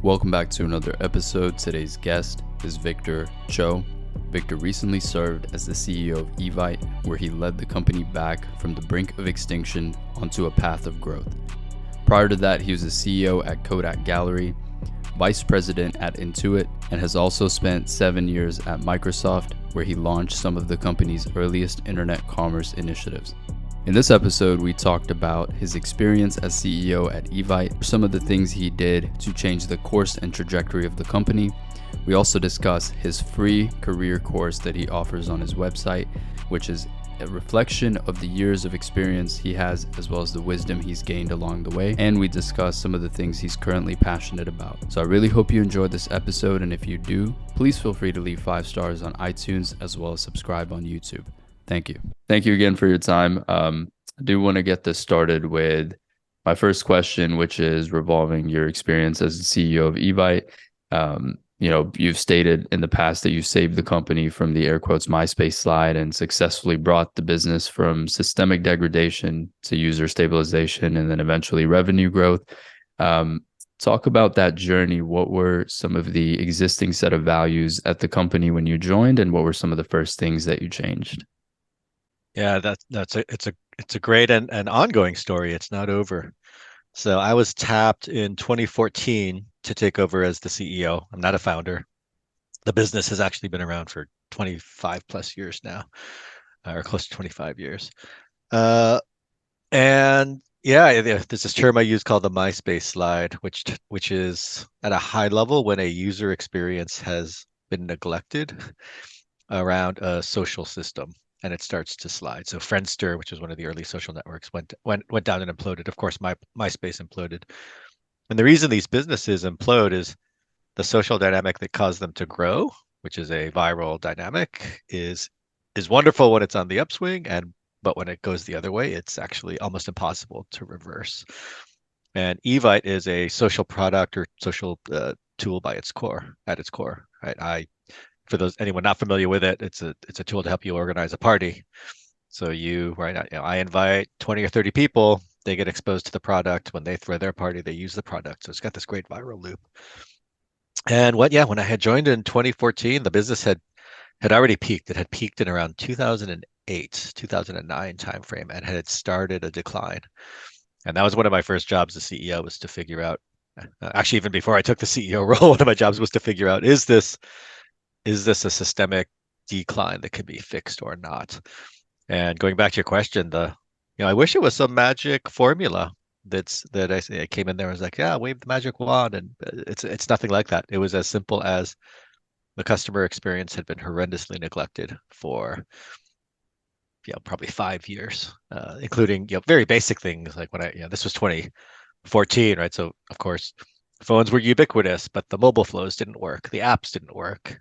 Welcome back to another episode. Today's guest is Victor Cho. Victor recently served as the CEO of Evite, where he led the company back from the brink of extinction onto a path of growth. Prior to that, he was the CEO at Kodak Gallery, vice president at Intuit, and has also spent 7 years at Microsoft, where he launched some of the company's earliest internet commerce initiatives. In this episode, we talked about his experience as CEO at Evite, some of the things he did to change the course and trajectory of the company. We also discuss his free career course that he offers on his website, which is a reflection of the years of experience he has, as well as the wisdom he's gained along the way. And we discuss some of the things he's currently passionate about. So I really hope you enjoyed this episode. And if you do, please feel free to leave 5 stars on iTunes, as well as subscribe on YouTube. Thank you. Thank you again for your time. I do want to get this started with my first question, which is revolving your experience as the CEO of Evite. You've stated in the past that you saved the company from the air quotes MySpace slide and successfully brought the business from systemic degradation to user stabilization and then eventually revenue growth. Talk about that journey. What were some of the existing set of values at the company when you joined, and what were some of the first things that you changed? Yeah, it's a great and ongoing story. It's not over. So I was tapped in 2014 to take over as the CEO. I'm not a founder. The business has actually been around for 25 plus years now, or close to 25 years. And yeah, there's this term I use called the MySpace slide, which is at a high level when a user experience has been neglected around a social system and it starts to slide. So Friendster, which was one of the early social networks, went down and imploded. Of course, MySpace imploded. And the reason these businesses implode is the social dynamic that caused them to grow, which is a viral dynamic, is wonderful when it's on the upswing, but when it goes the other way, it's actually almost impossible to reverse. And Evite is a social product or social tool at its core, right? For anyone not familiar with it, it's a tool to help you organize a party. So I invite 20 or 30 people, they get exposed to the product. When they throw their party, they use the product. So it's got this great viral loop. And when I had joined in 2014, the business had already peaked. It had peaked in around 2008, 2009 timeframe, and had started a decline. And that was one of my first jobs as CEO, was to figure out, actually, even before I took the CEO role, one of my jobs was to figure out, is this a systemic decline that can be fixed or not? And going back to your question, I wish it was some magic formula that I came in there and was like, yeah, wave the magic wand, and it's nothing like that. It was as simple as the customer experience had been horrendously neglected for probably 5 years, including very basic things like this was 2014, right? So of course phones were ubiquitous, but the mobile flows didn't work, the apps didn't work.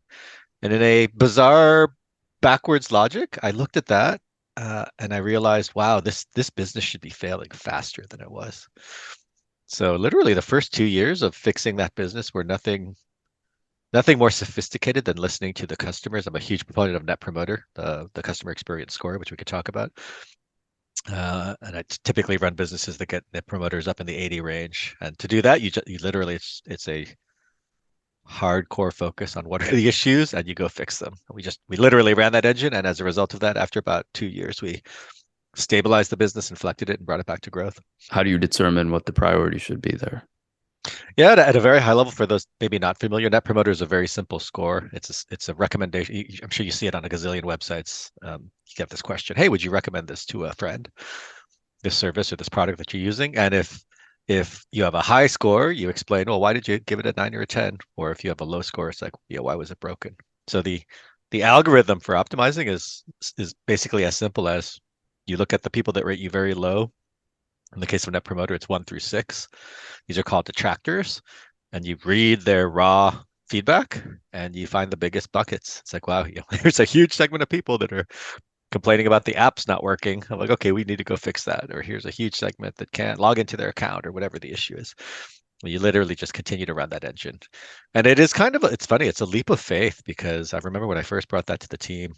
And in a bizarre backwards logic, I looked at that and I realized, wow, this business should be failing faster than it was. So literally the first 2 years of fixing that business were nothing more sophisticated than listening to the customers. I'm a huge proponent of Net Promoter, the customer experience score, which we could talk about. And I typically run businesses that get Net Promoters up in the 80 range. And to do that, you literally, it's a hardcore focus on what are the issues, and you go fix them. We literally ran that engine, and as a result of that, after about 2 years, we stabilized the business, inflected it, and brought it back to growth. How do you determine what the priority should be there? Yeah, at a very high level, for those maybe not familiar, Net Promoter is a very simple score. It's a recommendation. I'm sure you see it on a gazillion websites. You get this question: hey, would you recommend this to a friend, this service or this product that you're using? And if you have a high score, you explain, well, why did you give it a 9 or a 10? Or if you have a low score, it's like, why was it broken? So the algorithm for optimizing is basically as simple as you look at the people that rate you very low. In the case of Net Promoter, it's 1 through 6. These are called detractors. And you read their raw feedback and you find the biggest buckets. It's like, wow, there's a huge segment of people that are complaining about the app's not working. I'm like, okay, we need to go fix that. Or here's a huge segment that can't log into their account, or whatever the issue is. You literally just continue to run that engine. And it is it's funny, it's a leap of faith, because I remember when I first brought that to the team,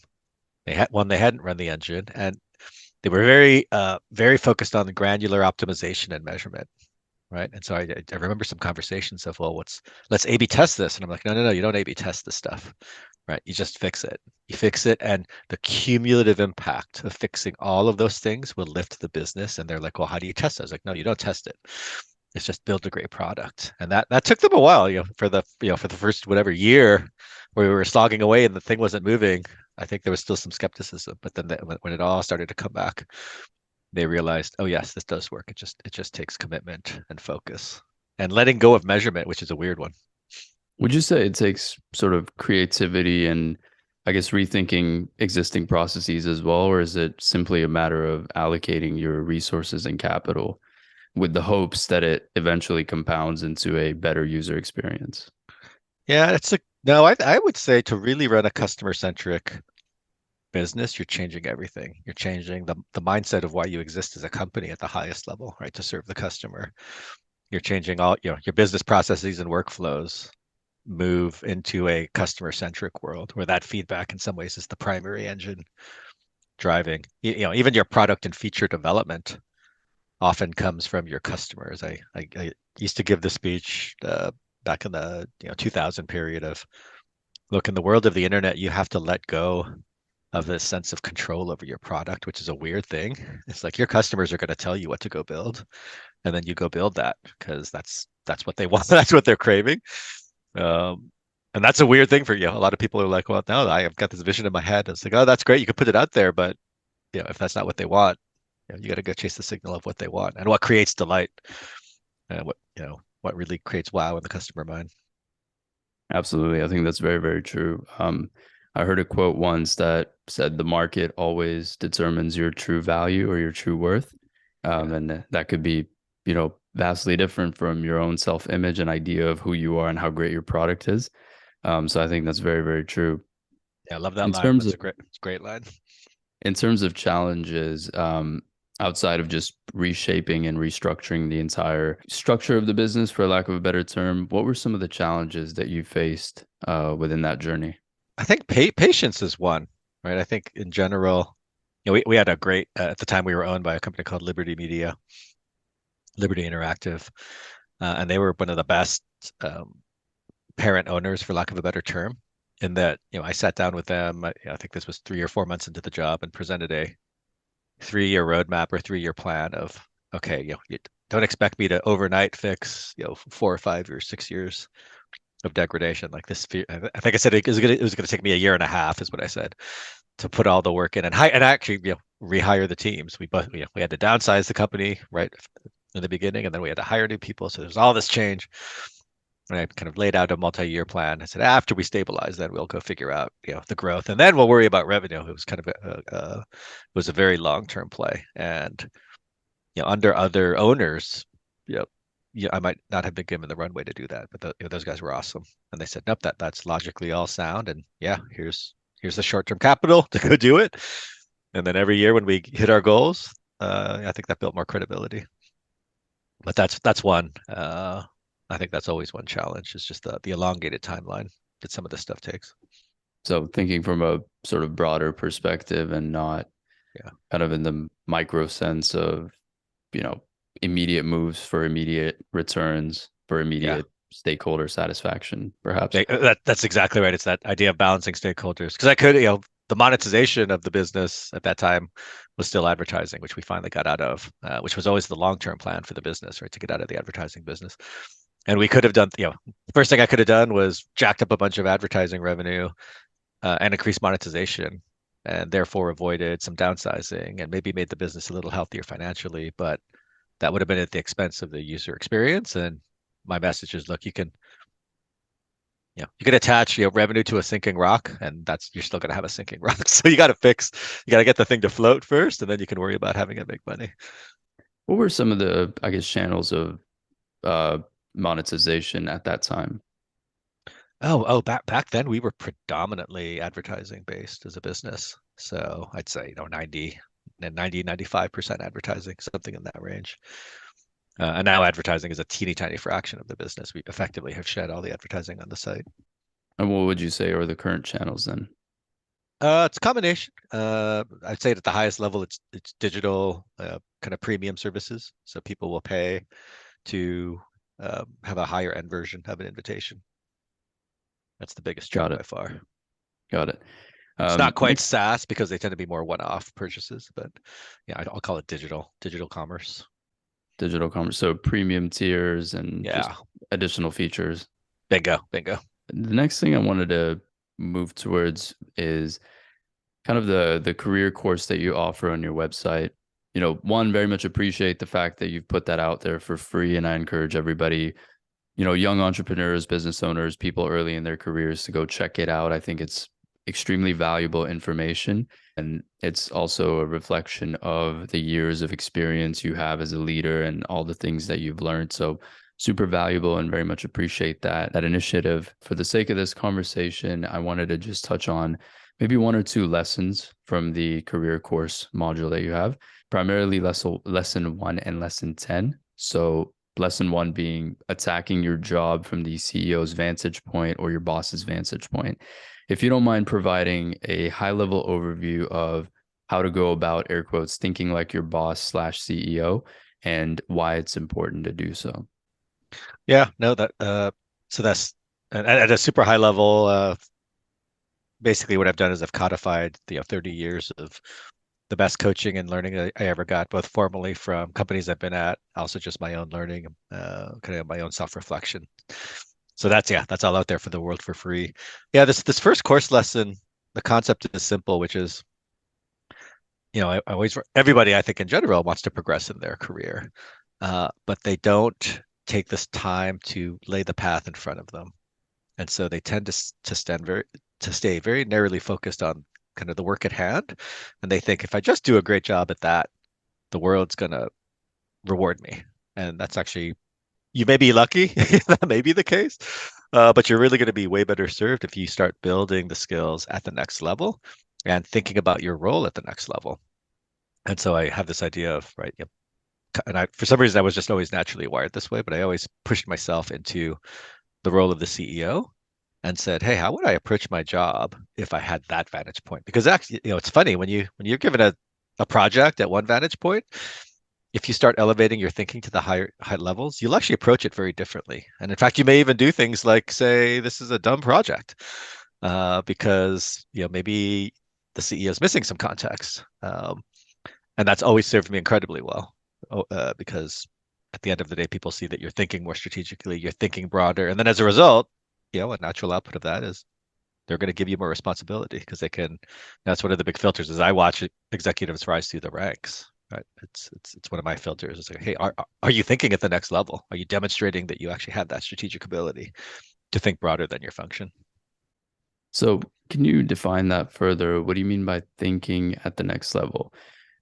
they hadn't run the engine, and they were very focused on the granular optimization and measurement. right? And so I remember some conversations of, well, let's A/B test this, and I'm like, no, no, no, you don't A/B test this stuff, right? You just fix it. You fix it, and the cumulative impact of fixing all of those things will lift the business. And they're like, well, how do you test it? I was like, no, you don't test it. It's just build a great product. And that took them a while, for the first whatever year where we were slogging away and the thing wasn't moving. I think there was still some skepticism, but then when it all started to come back, they realized, oh yes, this does work. It just takes commitment and focus and letting go of measurement, which is a weird one. Would you say it takes sort of creativity and I guess rethinking existing processes as well, or is it simply a matter of allocating your resources and capital with the hopes that it eventually compounds into a better user experience? Yeah, it's a no, I would say to really run a customer centric business, you're changing everything. You're changing the mindset of why you exist as a company at the highest level, right? To serve the customer. You're changing all, your business processes and workflows move into a customer centric world where that feedback in some ways is the primary engine driving. Even your product and feature development often comes from your customers. I used to give the speech back in the 2000 period of, look, in the world of the internet, you have to let go of this sense of control over your product, which is a weird thing. It's like your customers are going to tell you what to go build, and then you go build that because that's what they want. That's what they're craving. Um, and that's a weird thing for you. A lot of people are like, well, no, I've got this vision in my head. It's like, oh, that's great. You can put it out there, but if that's not what they want, you got to go chase the signal of what they want and what creates delight and what really creates wow in the customer mind. Absolutely. I think that's very, very true. I heard a quote once that said the market always determines your true value or your true worth. Yeah. And that could be, vastly different from your own self-image and idea of who you are and how great your product is. So I think that's very, very true. Yeah, I love that In line. terms That's of it's a great line. in terms of challenges, outside of just reshaping and restructuring the entire structure of the business, for lack of a better term, what were some of the challenges that you faced within that journey? I think patience is one, right? I think in general, we had a great, at the time we were owned by a company called Liberty Media, Liberty Interactive, and they were one of the best um, parent owners, for lack of a better term, in that, I sat down with them, I think this was 3 or 4 months into the job, and presented a 3-year roadmap or 3-year plan of, okay, you don't expect me to overnight fix, 4 or 5 or 6 years of degradation like this. I think I said it was gonna take me a year and a half, is what I said, to put all the work in and actually, rehire the teams. We had to downsize the company right in the beginning, and then we had to hire new people. So there's all this change. And I kind of laid out a multi-year plan. I said, after we stabilize, then we'll go figure out, the growth, and then we'll worry about revenue. It was kind of it was a very long-term play, and under other owners, you know, I might not have been given the runway to do that, but those guys were awesome, and they said, nope, that's logically all sound, and yeah, here's the short-term capital to go do it, and then every year when we hit our goals, I think that built more credibility. But that's one. I think that's always one challenge. Is just the elongated timeline that some of this stuff takes. So thinking from a sort of broader perspective and not Yeah, kind of in the micro sense of, you know, immediate moves for immediate returns for yeah. immediate stakeholder satisfaction, perhaps. That's exactly right. It's that idea of balancing stakeholders. Because the monetization of the business at that time was still advertising, which we finally got out of, which was always the long-term plan for the business, right? To get out of the advertising business. And we could have done, the first thing I could have done was jacked up a bunch of advertising revenue and increased monetization, and therefore avoided some downsizing and maybe made the business a little healthier financially. But that would have been at the expense of the user experience. And my message is, look, you can attach revenue to a sinking rock, and that's you're still going to have a sinking rock. So you got to get the thing to float first, and then you can worry about having it make money. What were some of the, I guess, channels of uh, monetization at that time? Oh, back then we were predominantly advertising based as a business. So I'd say, 95% advertising, something in that range. And now advertising is a teeny tiny fraction of the business. We effectively have shed all the advertising on the site. And what would you say are the current channels then? It's a combination. I'd say at the highest level, it's digital kind of premium services. So people will pay to have a higher end version of an invitation. That's the biggest Got trend it. by far. Got it. It's not quite Next, SaaS because they tend to be more one-off purchases, but yeah, I'll call it digital commerce. digital commerce. So premium tiers and just Yeah, additional features. bingo. The next thing I wanted to move towards is kind of the career course that you offer on your website. One, very much appreciate the fact that you've put that out there for free, and I encourage everybody, young entrepreneurs, business owners, people early in their careers to go check it out. I think it's extremely valuable information. And it's also a reflection of the years of experience you have as a leader and all the things that you've learned. So super valuable and very much appreciate that initiative. For the sake of this conversation, I wanted to just touch on maybe one or two lessons from the career course module that you have, primarily lesson 1 and lesson 10. So lesson 1 being attacking your job from the CEO's vantage point or your boss's vantage point. If you don't mind providing a high level overview of how to go about air quotes thinking like your boss slash CEO and why it's important to do so. Yeah, no, that so that's at a super high level. Basically, what I've done is I've codified 30 years of the best coaching and learning I ever got, both formally from companies I've been at, also just my own learning, kind of my own self-reflection. So that's all out there for the world for free. Yeah, this first course lesson, the concept is simple, which is, I always everybody I think in general wants to progress in their career, but they don't take this time to lay the path in front of them, and so they tend to stay very narrowly focused on kind of the work at hand, and they think if I just do a great job at that, the world's gonna reward me, and that's actually you may be lucky, that may be the case, but you're really going to be way better served if you start building the skills at the next level and thinking about your role at the next level. And so I have this idea of, right, and for some reason I was just always naturally wired this way, but I always pushed myself into the role of the CEO and said, hey, how would I approach my job if I had that vantage point? Because actually, it's funny when you're given a project at one vantage point, if you start elevating your thinking to the high levels, you'll actually approach it very differently. And in fact, you may even do things like say, this is a dumb project, because maybe the CEO is missing some context. And that's always served me incredibly well, because at the end of the day, people see that you're thinking more strategically, you're thinking broader. And then as a result, a natural output of that is they're going to give you more responsibility because that's one of the big filters is I watch executives rise through the ranks. Right. It's one of my filters. It's like, hey, are you thinking at the next level? Are you demonstrating that you actually have that strategic ability to think broader than your function? So, can you define that further? What do you mean by thinking at the next level?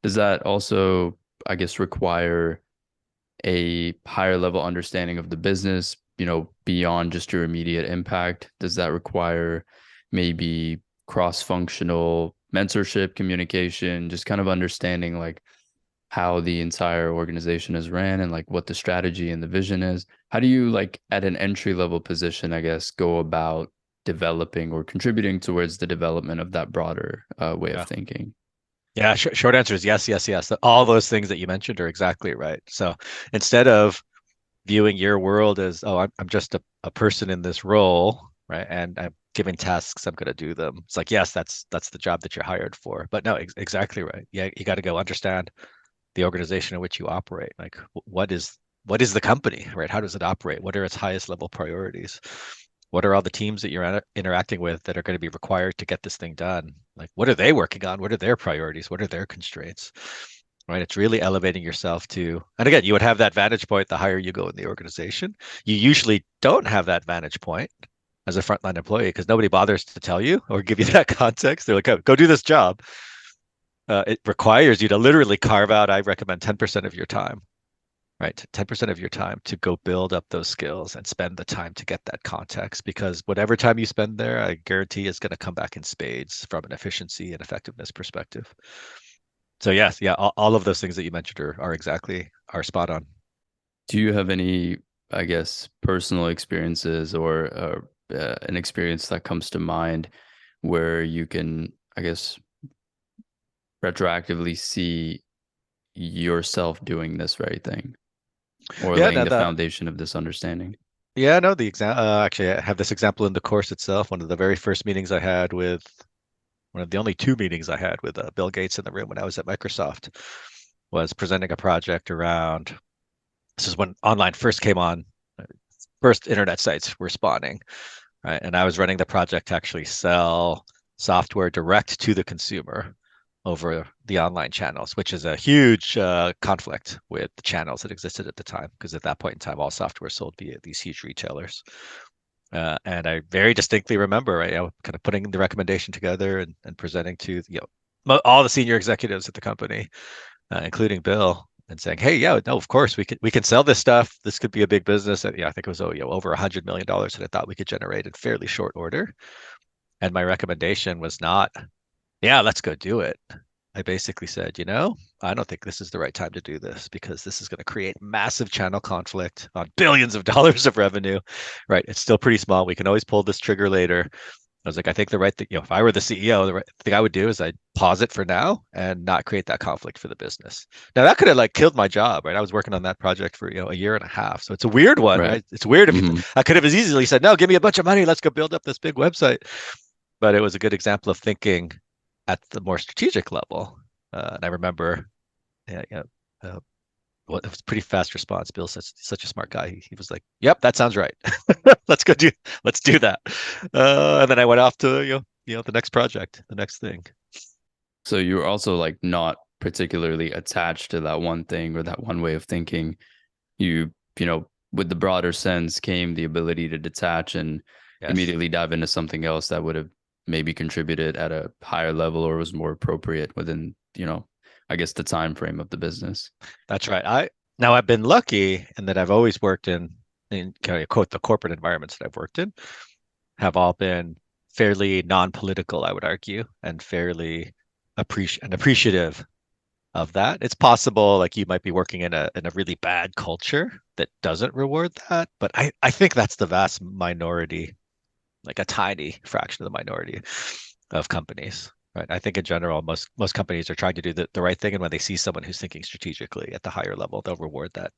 Does that also, I guess, require a higher level understanding of the business, beyond just your immediate impact? Does that require maybe cross-functional mentorship, communication, just kind of understanding like how the entire organization is ran and like what the strategy and the vision is? How do you like at an entry level position, I guess, go about developing or contributing towards the development of that broader way of Yeah. thinking? Yeah, short answer is yes, yes, yes. All those things that you mentioned are exactly right. So instead of viewing your world as, oh, I'm just a person in this role, right? And I'm given tasks, I'm going to do them. It's like, yes, that's the job that you're hired for. But no, exactly right. Yeah, you got to go understand the organization in which you operate. Like, what is the company, right? How does it operate? What are its highest level priorities? What are all the teams that you're interacting with that are going to be required to get this thing done? Like, what are they working on? What are their priorities? What are their constraints? Right? It's really elevating yourself to, and again, you would have that vantage point the higher you go in the organization. You usually don't have that vantage point as a frontline employee because nobody bothers to tell you or give you that context. They're like, oh, go do this job. It requires you to literally carve out, I recommend 10% of your time, right? 10% of your time to go build up those skills and spend the time to get that context because whatever time you spend there, I guarantee is going to come back in spades from an efficiency and effectiveness perspective. So yes, yeah, all of those things that you mentioned are spot on. Do you have any, I guess, personal experiences or an experience that comes to mind where you can, I guess, retroactively see yourself doing this very thing? or Yeah, laying no, the foundation of this understanding? yeah, no, the example, actually, I have this example in the course itself. One of the very first meetings I had with, one of the only two meetings I had with Bill Gates in the room when I was at Microsoft was presenting a project around, this is when online first came on, first internet sites were spawning, right? And I was running the project to actually sell software direct to the consumer over the online channels, which is a huge conflict with the channels that existed at the time, because at that point in time, all software sold via these huge retailers. And I very distinctly remember, right, kind of putting the recommendation together and presenting to all the senior executives at the company, including Bill, and saying, "Hey, yeah, no, of course we can sell this stuff. This could be a big business." And, I think it was over $100 million that I thought we could generate in fairly short order. And my recommendation was not, "Yeah, let's go do it." I basically said, I don't think this is the right time to do this because this is going to create massive channel conflict on billions of dollars of revenue, right? It's still pretty small. We can always pull this trigger later. I was like, I think the right thing, if I were the CEO, the right thing I would do is I'd pause it for now and not create that conflict for the business. Now that could have like killed my job, right? I was working on that project for a year and a half, so it's a weird one, Right. right? It's weird if Hmm. I could have as easily said, no, give me a bunch of money, let's go build up this big website. But it was a good example of thinking at the more strategic level. And I remember, yeah, uh, well, it was a pretty fast response. Bill's such a smart guy. He was like, "Yep, that sounds right. let's go do let's do that." And then I went off to the next project, the next thing. So you're also like not particularly attached to that one thing or that one way of thinking. With the broader sense came the ability to detach and Yes, immediately dive into something else that would have maybe contributed at a higher level or was more appropriate within, I guess the time frame of the business. that's right. I've been lucky in that I've always worked in kind of quote the corporate environments that I've worked in have all been fairly non-political, I would argue, and fairly appreciative of that. It's possible like you might be working in a really bad culture that doesn't reward that, but I think that's the vast minority, like a tiny fraction of the minority of companies. Right. I think in general, most companies are trying to do the right thing. And when they see someone who's thinking strategically at the higher level, they'll reward that.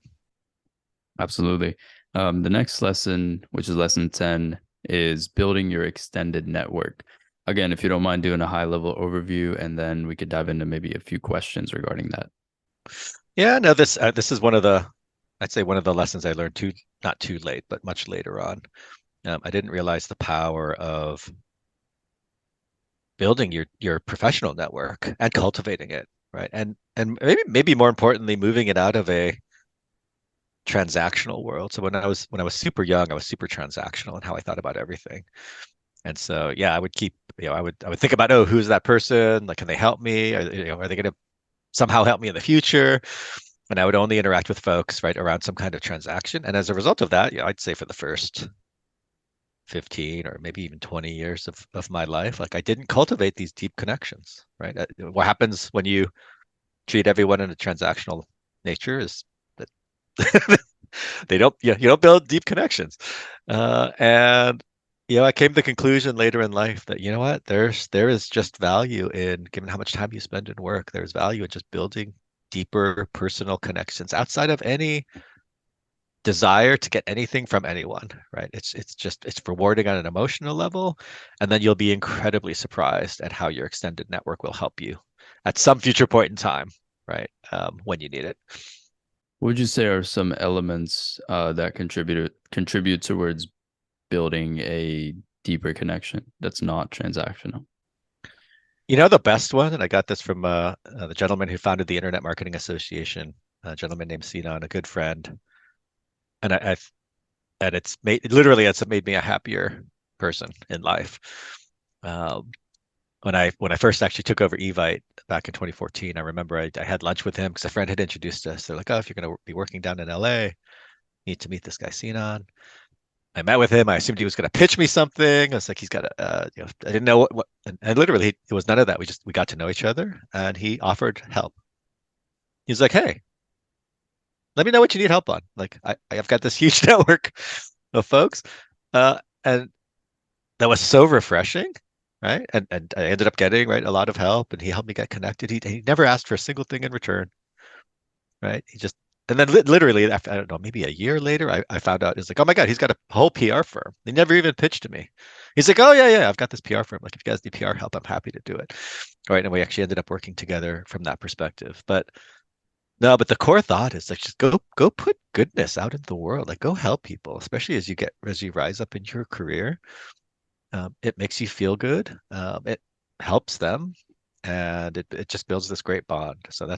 Absolutely. The next lesson, which is lesson 10, is building your extended network. Again, if you don't mind doing a high level overview, and then we could dive into maybe a few questions regarding that. Yeah, no, this is I'd say one of the lessons I learned not too late, but much later on. I didn't realize the power of building your professional network and cultivating it, right? And maybe more importantly, moving it out of a transactional world. So when I was super young, I was super transactional in how I thought about everything. And so yeah, I would keep, I would think about, oh, who's that person? Like, can they help me? Are they going to somehow help me in the future? And I would only interact with folks right around some kind of transaction. And as a result of that, I'd say for the first 15 or maybe even 20 years of my life, like I didn't cultivate these deep connections, right? What happens when you treat everyone in a transactional nature is that you don't build deep connections. And I came to the conclusion later in life that what, there is just value in, given how much time you spend in work, there's value in just building deeper personal connections outside of any desire to get anything from anyone, right? It's rewarding on an emotional level, and then you'll be incredibly surprised at how your extended network will help you at some future point in time, right? When you need it. What would you say are some elements that contribute towards building a deeper connection that's not transactional? The best one, and I got this from the gentleman who founded the Internet Marketing Association, a gentleman named Sinan, a good friend, and and it's made me a happier person in life. Um, when I first actually took over Evite back in 2014, I remember I had lunch with him because a friend had introduced us. They're like, "Oh, if you're going to be working down in LA, you need to meet this guy Sinan." I met with him. I assumed he was going to pitch me something. I was like, he's got a, I didn't know what and literally it was none of that. We got to know each other, and he offered help. He's like, "Hey, let me know what you need help on. Like, I've got this huge network of folks," and that was so refreshing, right? And I ended up getting right a lot of help, and he helped me get connected. He never asked for a single thing in return, right? He just And then literally, after, I don't know, maybe a year later, I found out it's like, oh my God, he's got a whole PR firm. He never even pitched to me. He's like, oh yeah, I've got this PR firm. Like, if you guys need PR help, I'm happy to do it. All right, and we actually ended up working together from that perspective. But no, but the core thought is like, just go put goodness out in the world. Like, go help people, especially as you rise up in your career. It makes you feel good. It helps them, and it just builds this great bond. So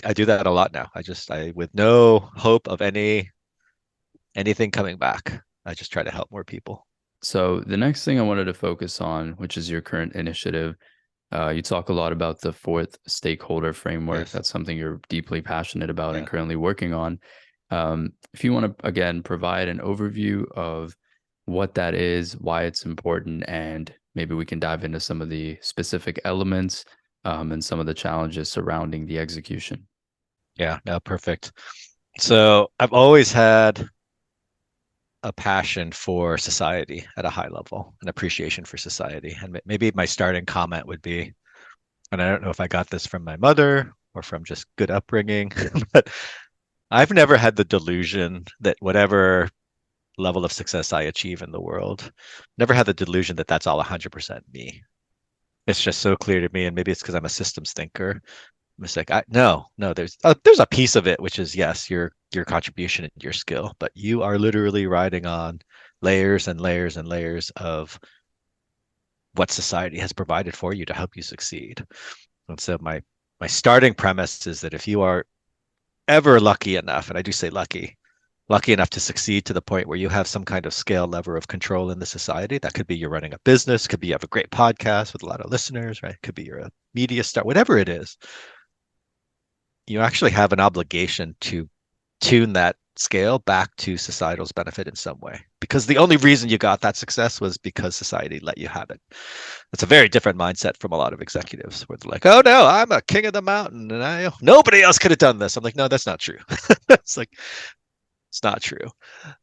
I do that a lot now. I with no hope of anything coming back. I just try to help more people. So the next thing I wanted to focus on, which is your current initiative, you talk a lot about the fourth stakeholder framework. Yes. That's something you're deeply passionate about and Yeah. currently working on. If you want to, again, provide an overview of what that is, why it's important, and maybe we can dive into some of the specific elements and some of the challenges surrounding the execution. Yeah. No, perfect. So I've always had a passion for society at a high level, an appreciation for society. And maybe my starting comment would be, and I don't know if I got this from my mother or from just good upbringing, but I've never had the delusion that whatever level of success I achieve in the world, never had the delusion that that's all 100% me. It's just so clear to me, and maybe it's because I'm a systems thinker. It's like, no, there's a piece of it which is yes, your contribution and your skill, but you are literally riding on layers and layers and layers of what society has provided for you to help you succeed. And so my starting premise is that if you are ever lucky enough, and I do say lucky enough to succeed to the point where you have some kind of scale lever of control in the society, that could be you're running a business, could be you have a great podcast with a lot of listeners, right? Could be you're a media star, whatever it is, you actually have an obligation to tune that scale back to societal's benefit in some way. Because the only reason you got that success was because society let you have it. That's a very different mindset from a lot of executives where they're like, oh no, I'm a king of the mountain and nobody else could have done this. I'm like, no, that's not true. It's like, it's not true.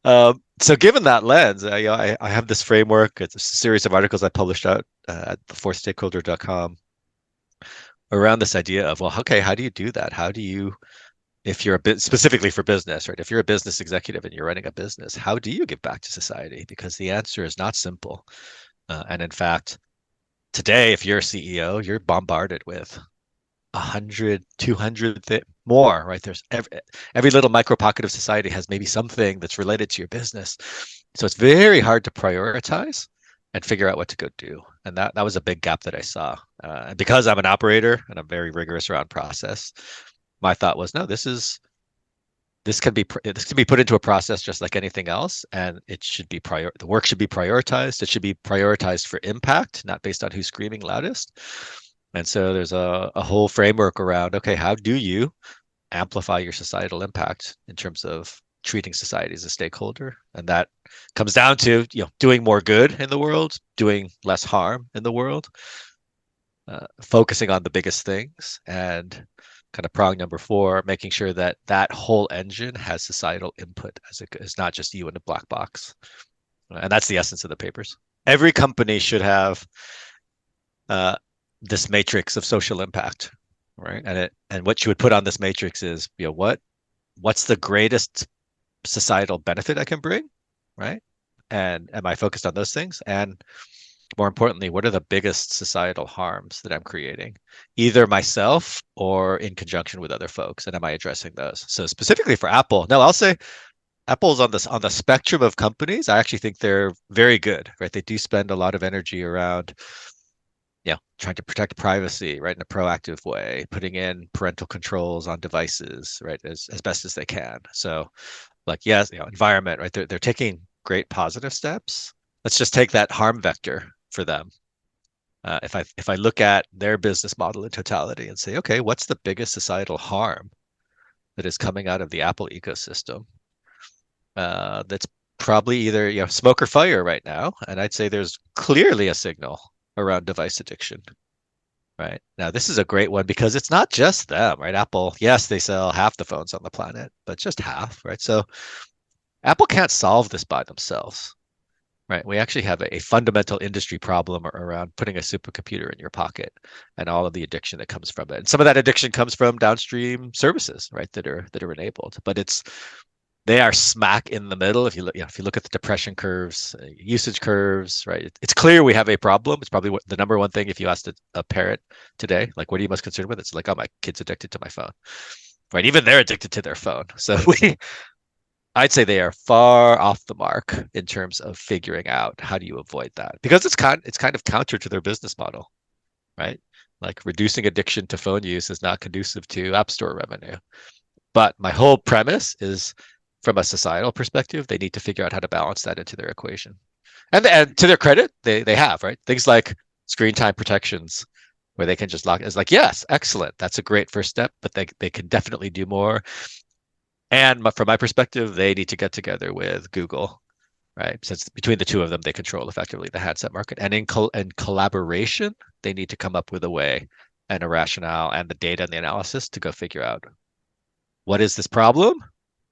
So given that lens, I have this framework. It's a series of articles I published out at thefourthstakeholder.com around this idea of, well, okay, how do you do that? How do you, if you're a bit specifically for business, right? If you're a business executive and you're running a business, how do you give back to society? Because the answer is not simple. And in fact, today, if you're a CEO, you're bombarded with 100, 200 more, right? There's every little micro pocket of society has maybe something that's related to your business. So it's very hard to prioritize and figure out what to go do. And that was a big gap that I saw. And because I'm an operator and I'm very rigorous around process, my thought was, no, this can be put into a process just like anything else, and it should be the work should be prioritized. It should be prioritized for impact, not based on who's screaming loudest. And so there's a whole framework around, okay, how do you amplify your societal impact in terms of treating society as a stakeholder? And that comes down to, doing more good in the world, doing less harm in the world, focusing on the biggest things, and kind of prong number four, making sure that that whole engine has societal input as it's not just you in a black box. And that's the essence of the papers. Every company should have uh, this matrix of social impact, right? And what you would put on this matrix is, what's the greatest societal benefit I can bring, right? And am I focused on those things? And more importantly, what are the biggest societal harms that I'm creating, either myself or in conjunction with other folks? And am I addressing those? So specifically for Apple, no, I'll say Apple's on the spectrum of companies. I actually think they're very good, right? They do spend a lot of energy around, trying to protect privacy, right, in a proactive way, putting in parental controls on devices, right, as best as they can. So, like, yes, environment, right? They're taking great positive steps. Let's just take that harm vector for them. If I look at their business model in totality and say, okay, what's the biggest societal harm that is coming out of the Apple ecosystem? That's probably either smoke or fire right now, and I'd say there's clearly a signal around device addiction. Right now, this is a great one because it's not just them, right? Apple, yes, they sell half the phones on the planet, but just half, right? So Apple can't solve this by themselves. right? We actually have a fundamental industry problem around putting a supercomputer in your pocket and all of the addiction that comes from it. And some of that addiction comes from downstream services, right, that are enabled. But they are smack in the middle. If you look, if you look at the depression curves, usage curves, right, it's clear we have a problem. It's probably the number one thing if you asked a parent today, like, what are you most concerned with? It's like, oh, my kid's addicted to my phone, right? Even they're addicted to their phone. So I'd say they are far off the mark in terms of figuring out how do you avoid that, because it's kind of counter to their business model, right? Like, reducing addiction to phone use is not conducive to App Store revenue. But my whole premise is, from a societal perspective, they need to figure out how to balance that into their equation. And to their credit, they have, right? Things like screen time protections, where they can just lock. It's like, yes, excellent. That's a great first step, but they can definitely do more. And from my perspective, they need to get together with Google, right? Since between the two of them, they control effectively the handset market. And in collaboration, they need to come up with a way and a rationale and the data and the analysis to go figure out, what is this problem?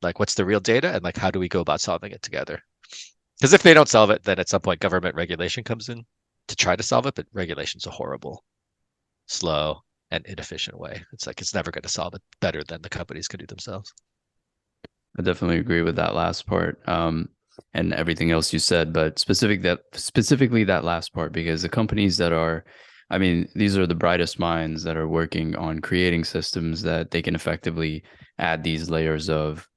Like, what's the real data? And like, how do we go about solving it together? Because if they don't solve it, then at some point government regulation comes in to try to solve it. But regulation's a horrible, slow, and inefficient way. It's like, it's never going to solve it better than the companies can do themselves. I definitely agree with that last part, and everything else you said, but specifically that last part, because the companies that are, I mean, these are the brightest minds that are working on creating systems that they can effectively add these layers of,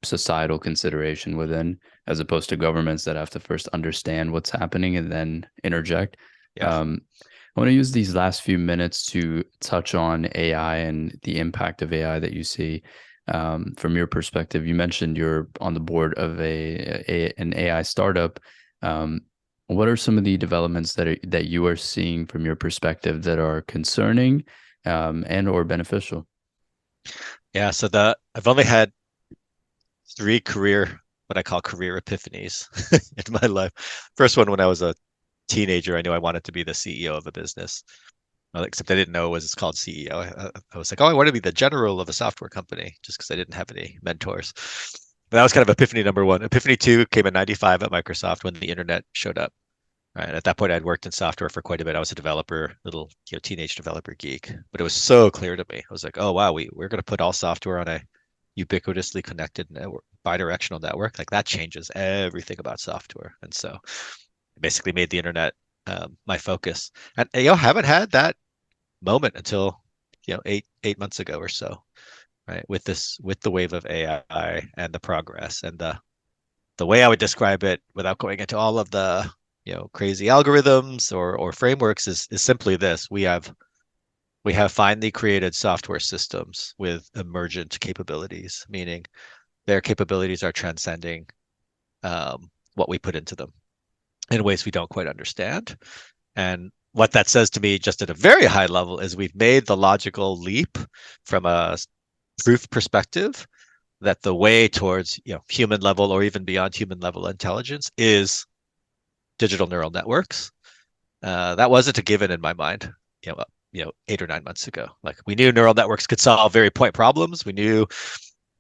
societal consideration within, as opposed to governments that have to first understand what's happening and then interject. Yeah. I want to use these last few minutes to touch on AI and the impact of AI that you see. From your perspective, you mentioned you're on the board of an AI startup. What are some of the developments that you are seeing from your perspective that are concerning, and or beneficial? Yeah. So I've only had three what I call career epiphanies in my life. First one, when I was a teenager, I knew I wanted to be the CEO of a business. Well, except I didn't know it was called CEO. I was like, oh, I want to be the general of a software company, just because I didn't have any mentors. That was kind of epiphany number one. Epiphany two came in '95 at Microsoft when the internet showed up. Right. At that point, I'd worked in software for quite a bit. I was a developer, little teenage developer geek. But it was so clear to me. I was like, oh wow, we're going to put all software on a ubiquitously connected network, bidirectional network. Like, that changes everything about software. And so it basically made the internet my focus. And haven't had that moment until 8 months ago or so, right? With the wave of AI and the progress, and the way I would describe it, without going into all of the crazy algorithms or frameworks, is simply this: we have finally created software systems with emergent capabilities, meaning their capabilities are transcending what we put into them in ways we don't quite understand. And what that says to me, just at a very high level, is we've made the logical leap from a proof perspective that the way towards human level or even beyond human level intelligence is digital neural networks. That wasn't a given in my mind, 8 or 9 months ago. Like, we knew neural networks could solve very point problems. We knew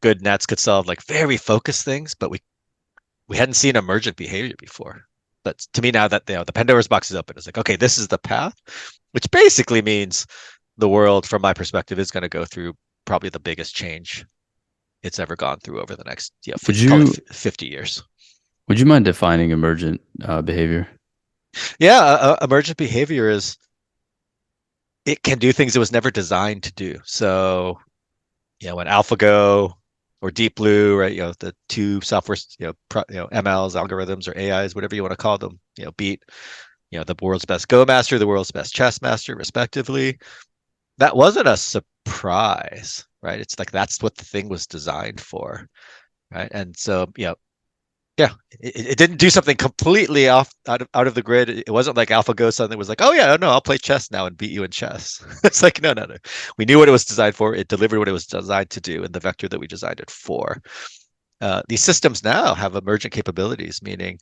good nets could solve like very focused things, but we hadn't seen emergent behavior before. But to me, now that the Pandora's box is open, it's like, okay, this is the path, which basically means the world, from my perspective, is going to go through probably the biggest change it's ever gone through over the next, Would call you it 50 years. would you mind defining emergent behavior? Yeah, emergent behavior is, it can do things it was never designed to do. So, when AlphaGo or Deep Blue, right, the two software, MLs, algorithms, or AIs, whatever you want to call them, beat, the world's best Go master, the world's best chess master, respectively. That wasn't a surprise, right? It's like, that's what the thing was designed for, right? And so, yeah, it didn't do something completely out of the grid. It wasn't like AlphaGo suddenly was like, oh yeah, no, I'll play chess now and beat you in chess. It's like, no, no, no. We knew what it was designed for. It delivered what it was designed to do in the vector that we designed it for. These systems now have emergent capabilities, meaning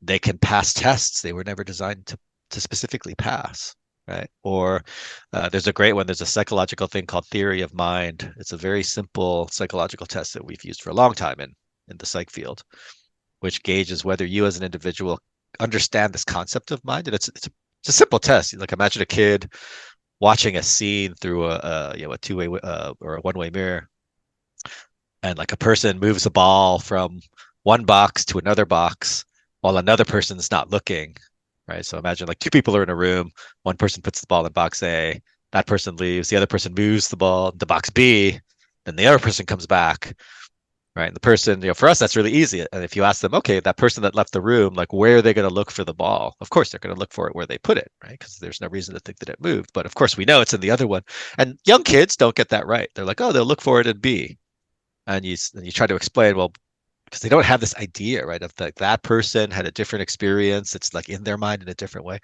they can pass tests they were never designed to specifically pass, right? Or there's a great one. There's a psychological thing called theory of mind. It's a very simple psychological test that we've used for a long time in the psych field, which gauges whether you as an individual understand this concept of mind. And it's a simple test. Like imagine a kid watching a scene through a two-way or a one-way mirror, and like a person moves a ball from one box to another box while another person's not looking, right? So imagine like two people are in a room, one person puts the ball in box A, that person leaves, the other person moves the ball to box B, then the other person comes back, right? And the person, for us, that's really easy. And if you ask them, okay, that person that left the room, like where are they going to look for the ball? Of course, they're going to look for it where they put it, right? Because there's no reason to think that it moved. But of course, we know it's in the other one. And young kids don't get that right. They're like, oh, they'll look for it in B. And you try to explain, well, because they don't have this idea, right, of that person had a different experience. It's like in their mind in a different way.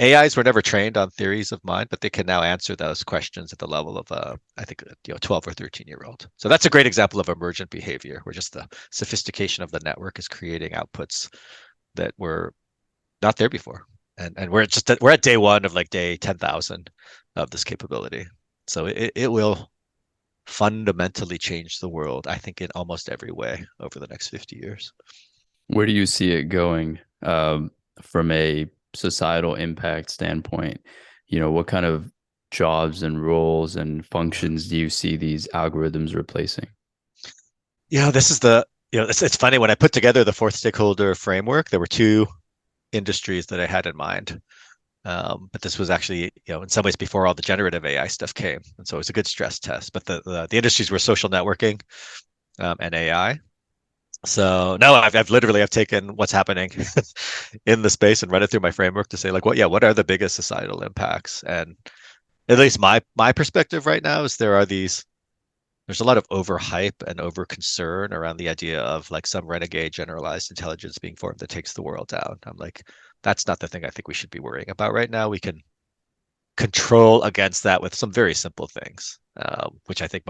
AIs were never trained on theories of mind, but they can now answer those questions at the level of, I think, 12 or 13-year-old. So that's a great example of emergent behavior, where just the sophistication of the network is creating outputs that were not there before, and we're at day one of like day 10,000 of this capability. So it will fundamentally change the world, I think, in almost every way over the next 50 years. Where do you see it going from a societal impact standpoint? What kind of jobs and roles and functions do you see these algorithms replacing? This is it's funny when I put together the fourth stakeholder framework, there were two industries that I had in mind. But this was actually, in some ways before all the generative AI stuff came. And so it was a good stress test. But the industries were social networking and AI. So no, I've taken what's happening in the space and run it through my framework to say like, what are the biggest societal impacts? And at least my perspective right now is there's a lot of overhype and over concern around the idea of like some renegade generalized intelligence being formed that takes the world down. I'm like, that's not the thing I think we should be worrying about right now. We can control against that with some very simple things, which I think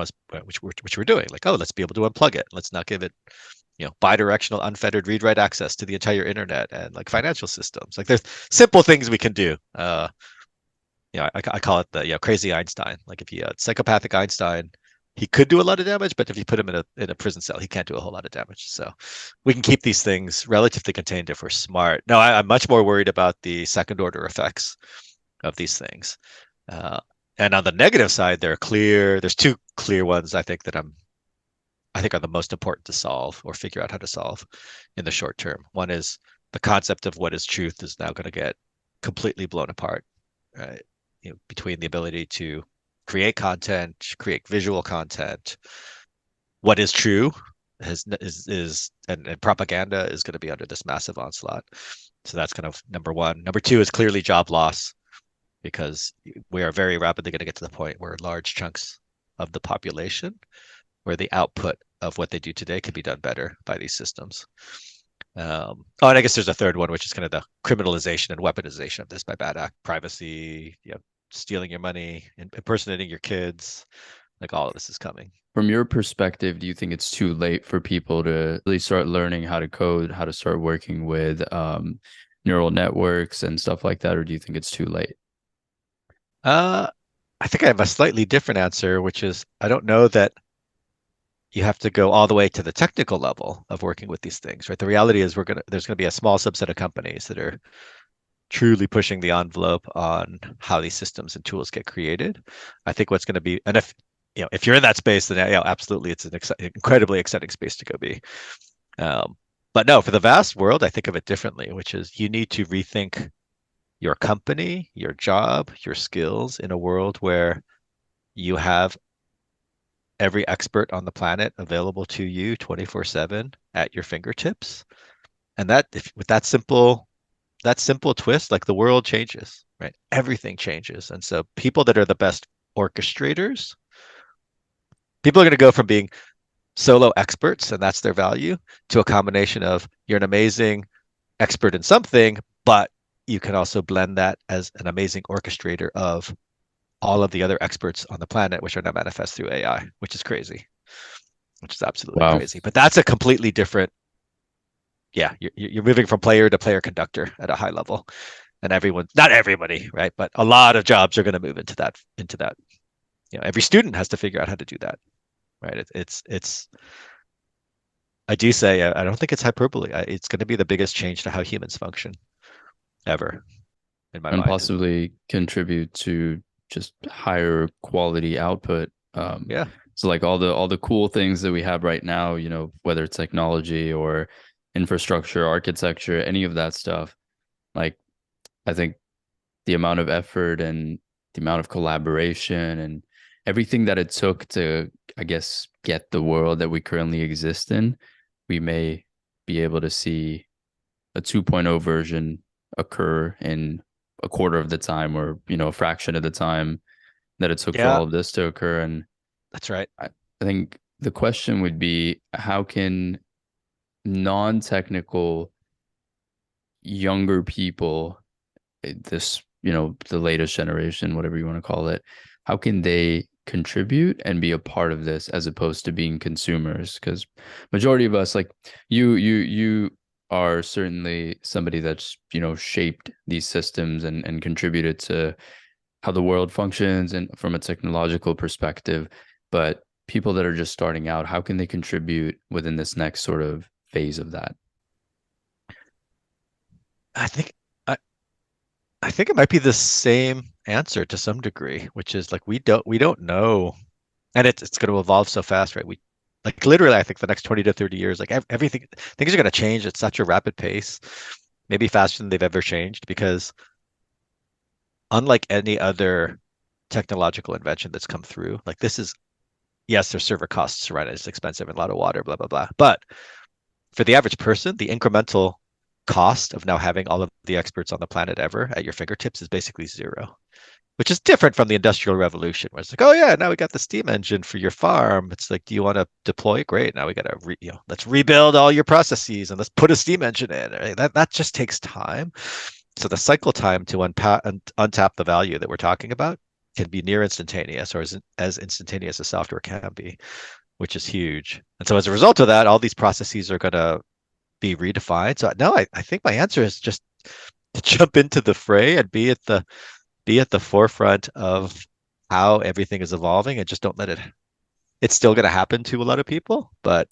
which we're doing. Like, oh, let's be able to unplug it. Let's not give it, bidirectional, unfettered read-write access to the entire internet and like financial systems. Like, there's simple things we can do. I call it the crazy Einstein. Like, if you psychopathic Einstein, he could do a lot of damage, but if you put him in a prison cell, he can't do a whole lot of damage. So we can keep these things relatively contained if we're smart. No, I'm much more worried about the second order effects of these things. And on the negative side, there's two clear ones I think are the most important to solve or figure out how to solve in the short term. One is the concept of what is truth is now going to get completely blown apart, right? Between the ability to create content, create visual content, what is true and propaganda is going to be under this massive onslaught. So that's kind of number one. Number two is clearly job loss, because we are very rapidly going to get to the point where large chunks of the population, where the output of what they do today can be done better by these systems. And I guess there's a third one, which is kind of the criminalization and weaponization of this by bad act, privacy, stealing your money, impersonating your kids. Like, all of this is coming. From your perspective, do you think it's too late for people to really start learning how to code, how to start working with neural networks and stuff like that, or do you think it's too late? I think I have a slightly different answer, which is I don't know that you have to go all the way to the technical level of working with these things, right? The reality is there's gonna be a small subset of companies that are truly pushing the envelope on how these systems and tools get created. I think what's going to be, and if you're in that space, then absolutely, it's an incredibly exciting space to go be. But no, for the vast world, I think of it differently, which is you need to rethink your company, your job, your skills in a world where you have every expert on the planet available to you 24/7 at your fingertips. And with that simple twist, like, the world changes, right? Everything changes. And so people that are the best orchestrators, people are going to go from being solo experts, and that's their value, to a combination of you're an amazing expert in something, but you can also blend that as an amazing orchestrator of all of the other experts on the planet, which are now manifest through AI, which is crazy, which is absolutely Wow. crazy. But that's a completely different, you're moving from player to player conductor at a high level. And not everybody, right? But a lot of jobs are going to move into that. Every student has to figure out how to do that, right? I do say I don't think it's hyperbole. It's going to be the biggest change to how humans function ever, in my and mind. possibly contribute to just higher quality output. Yeah. So like all the cool things that we have right now, you know, whether it's technology or infrastructure, architecture, any of that stuff, like I think the amount of effort and the amount of collaboration and everything that it took to, I guess, get the world that we currently exist in, we may be able to see a 2.0 version occur in a quarter of the time or, you know, a fraction of the time that it took for Yeah, all of this to occur. And that's right. I think the question would be how can non-technical younger people, this, you know, the latest generation, whatever you want to call it, how can they contribute and be a part of this as opposed to being consumers? Because majority of us, like you are certainly somebody that's, you know, shaped these systems and contributed to how the world functions and from a technological perspective. But people that are just starting out, how can they contribute within this next sort of phase of that? I think I, I think it might be the same answer to some degree, which is like we don't know, and it's going to evolve so fast, right? We like literally, I think the next 20 to 30 years, like everything, things are going to change at such a rapid pace, maybe faster than they've ever changed, because unlike any other technological invention that's come through, like this is yes, there's server costs, right? It's expensive and a lot of water, blah blah blah. But for the average person, the incremental cost of now having all of the experts on the planet ever at your fingertips is basically zero, which is different from the Industrial Revolution, where it's like, oh yeah, now we got the steam engine for your farm. It's like, do you want to deploy? Great, now we got to let's rebuild all your processes and let's put a steam engine in. Right? That just takes time. So the cycle time to untap the value that we're talking about can be near instantaneous, or as instantaneous as software can be, which is huge. And so as a result of that, all these processes are going to be redefined. So no, I think my answer is just to jump into the fray and be at the forefront of how everything is evolving, and just don't let it. It's still going to happen to a lot of people, but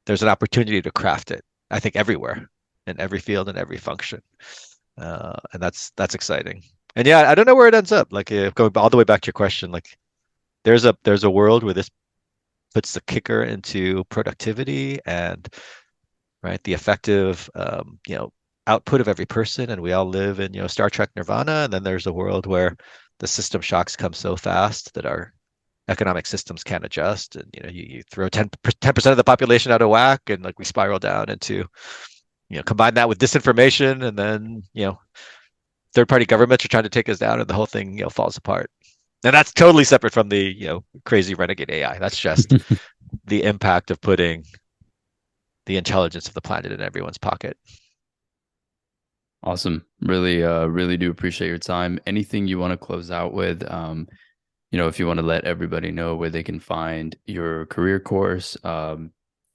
there's an opportunity to craft it. I think everywhere, in every field, and every function, and that's exciting. And yeah, I don't know where it ends up. Like going all the way back to your question, like there's a world where this puts the kicker into productivity and right? The effective, output of every person, and we all live in, Star Trek Nirvana. And then there's a world where the system shocks come so fast that our economic systems can't adjust, and you throw 10% of the population out of whack, and like we spiral down into, combine that with disinformation, and then third-party governments are trying to take us down, and the whole thing falls apart. And that's totally separate from the crazy renegade AI. That's just the impact of putting the intelligence of the planet in everyone's pocket. Awesome. Really, really do appreciate your time. Anything you want to close out with? You know, if you want to let everybody know where they can find your career course, or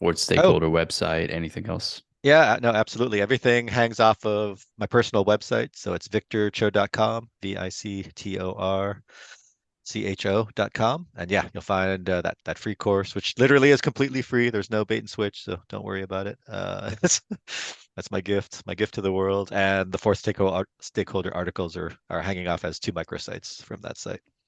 Oh, stakeholder website, anything else. yeah, no, absolutely. Everything hangs off of my personal website. So it's victorcho.com, VICTORCHO.com. And yeah, you'll find that free course, which literally is completely free. There's no bait and switch, so don't worry about it. That's my gift to the world. And the fourth stakeholder articles are hanging off as two microsites from that site.